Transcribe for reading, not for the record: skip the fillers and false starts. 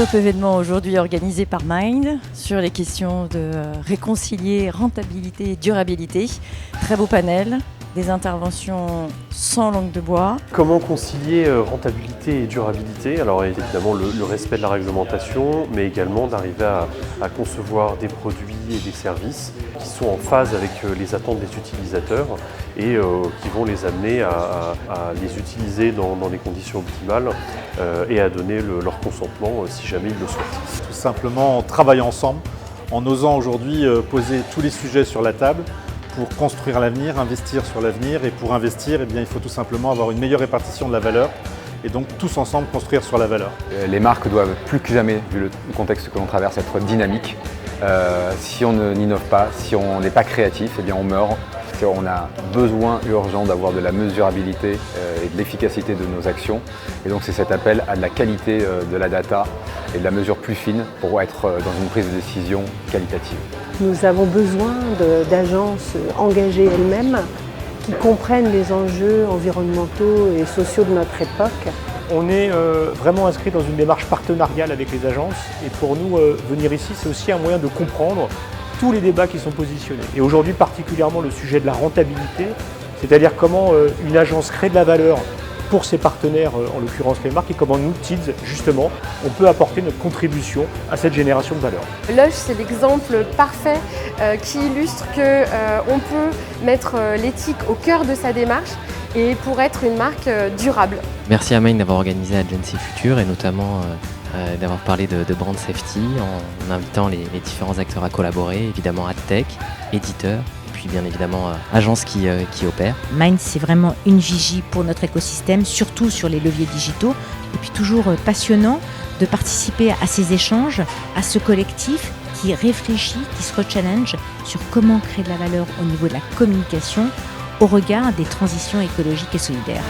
top événement aujourd'hui organisé par Mind sur les questions de réconcilier rentabilité et durabilité. Très beau panel, des interventions sans langue de bois. Comment concilier rentabilité et durabilité? Alors évidemment le respect de la réglementation, mais également d'arriver à concevoir des produits et des services qui sont en phase avec les attentes des utilisateurs et qui vont les amener à les utiliser dans des conditions optimales et à donner leur consentement si jamais ils le souhaitent. Tout simplement en travaillant ensemble, en osant aujourd'hui poser tous les sujets sur la table pour construire l'avenir, investir sur l'avenir, et pour investir, il faut tout simplement avoir une meilleure répartition de la valeur et donc tous ensemble construire sur la valeur. Les marques doivent plus que jamais, vu le contexte que l'on traverse, être dynamiques. Si on n'innove pas, si on n'est pas créatif, on meurt. On a besoin urgent d'avoir de la mesurabilité et de l'efficacité de nos actions. Et donc c'est cet appel à de la qualité de la data et de la mesure plus fine pour être dans une prise de décision qualitative. Nous avons besoin d'agences engagées elles-mêmes qui comprennent les enjeux environnementaux et sociaux de notre époque. On est vraiment inscrit dans une démarche partenariale avec les agences et pour nous, venir ici, c'est aussi un moyen de comprendre tous les débats qui sont positionnés. Et aujourd'hui, particulièrement le sujet de la rentabilité, c'est-à-dire comment une agence crée de la valeur pour ses partenaires, en l'occurrence les marques, et comment nous, TIDS, justement, on peut apporter notre contribution à cette génération de valeur. Lush, c'est l'exemple parfait qui illustre qu'on peut mettre l'éthique au cœur de sa démarche et pour être une marque durable. Merci à Mind d'avoir organisé Agency Future et notamment d'avoir parlé de brand safety en invitant les différents acteurs à collaborer, évidemment AdTech, éditeurs, et puis bien évidemment agences qui opèrent. Mind, c'est vraiment une vigie pour notre écosystème, surtout sur les leviers digitaux. Et puis toujours passionnant de participer à ces échanges, à ce collectif qui réfléchit, qui se re-challenge sur comment créer de la valeur au niveau de la communication au regard des transitions écologiques et solidaires.